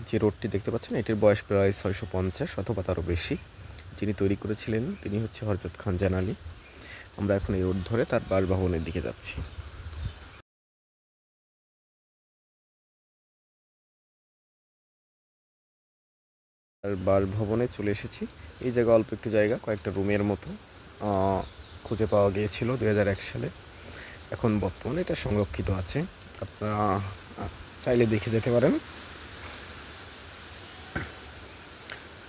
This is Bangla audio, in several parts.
যে রোডটি দেখতে পাচ্ছেন এটির বয়স প্রায় 650 অথবা তারও বেশি। যিনি তৈরি করেছিলেন তিনি হচ্ছে হযরত খান জালানী। আমরা এখন এই রোড ধরে তার বাসভবনের দিকে যাচ্ছি। আর বাসভবনে চলে এসেছি। এই জায়গা অল্প একটু জায়গা, কয়েকটা রুমের মতো খুঁজে পাওয়া গিয়েছিল 2001 সালে। এখন বর্তমানে এটা সংরক্ষিত আছে, আপনারা চাইলে দেখে যেতে পারেন।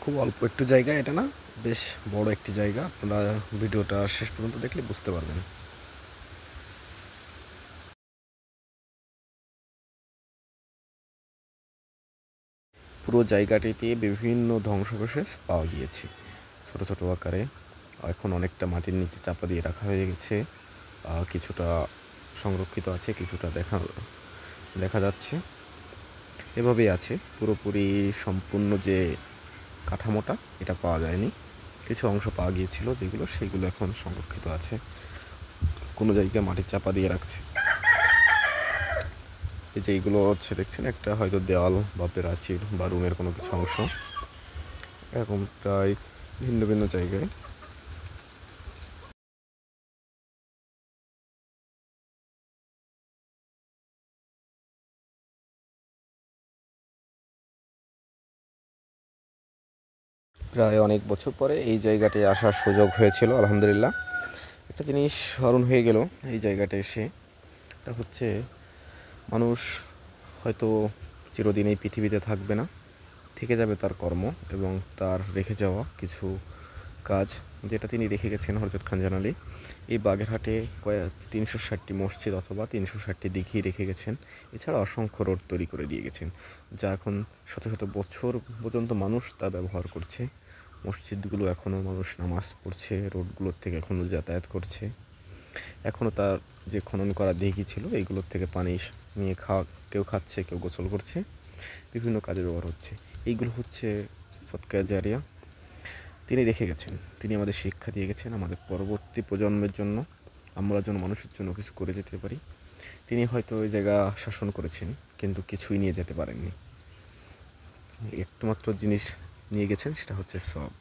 খুব অল্প একটু জায়গা এটা না, বেশ বড় একটি জায়গা। আপনারা ভিডিওটা শেষ পর্যন্ত দেখলে বুঝতে পারবেন। পুরো জায়গাটিতে বিভিন্ন ধ্বংসাবশেষ পাওয়া গিয়েছে ছোট ছোট আকারে। এখন অনেকটা মাটির নিচে চাপা দিয়ে রাখা হয়ে গেছে, কিছুটা সংরক্ষিত আছে, কিছুটা দেখা যাচ্ছে। এভাবেই আছে, পুরোপুরি সম্পূর্ণ যে কাঠামোটা এটা পাওয়া যায়নি। কিছু অংশ পাওয়া গিয়েছিল যেগুলো, সেইগুলো এখন সংরক্ষিত আছে, কোনো জায়গায় মাটির চাপা দিয়ে রাখছে। এই যে এইগুলো হচ্ছে দেখছেন, একটা হয়তো দেওয়াল বা প্রাচীর বা রুমের কোনো কিছু অংশ, এরকম প্রায় ভিন্ন ভিন্ন জায়গায়। প্রায় অনেক বছর পরে এই জায়গাটায় আসার সুযোগ হয়েছিল, আলহামদুলিল্লাহ। একটা জিনিস স্মরণ হয়ে গেল এই জায়গাটা এসে, এটা হচ্ছে মানুষ হয়তো চিরদিন এই পৃথিবীতে থাকবে না, থেকে যাবে তার কর্ম এবং তার রেখে যাওয়া কিছু কাজ, যেটা তিনি রেখে গেছেন হযরত খান জালানী। এই বাগেরহাটে 360টি মসজিদ অথবা 360টি দিঘি রেখে গেছেন। এছাড়া অসংখ্য রোড তৈরি করে দিয়ে গেছেন, যা এখন শত শত বছর পর্যন্ত মানুষ তা ব্যবহার করছে। মসজিদগুলো এখনও মানুষ নামাজ পড়ছে, রোডগুলোর থেকে এখনও যাতায়াত করছে। এখনও তার যে খনন করা দিঘি ছিল এইগুলোর থেকে পানি নিয়ে কেউ খাচ্ছে, কেউ গোসল করছে, বিভিন্ন কাজে ব্যবহার হচ্ছে। এইগুলো হচ্ছে সদকায়ে জারিয়া তিনি রেখে গেছেন। তিনি আমাদের শিক্ষা দিয়ে গেছেন, আমাদের পরবর্তী প্রজন্মের জন্য, আমরা যেন মানুষের জন্য কিছু করে যেতে পারি। তিনি হয়তো ওই জায়গা শাসন করেছেন কিন্তু কিছুই নিয়ে যেতে পারেননি। একটুমাত্র জিনিস নিয়ে গেছেন, সেটা হচ্ছে সব।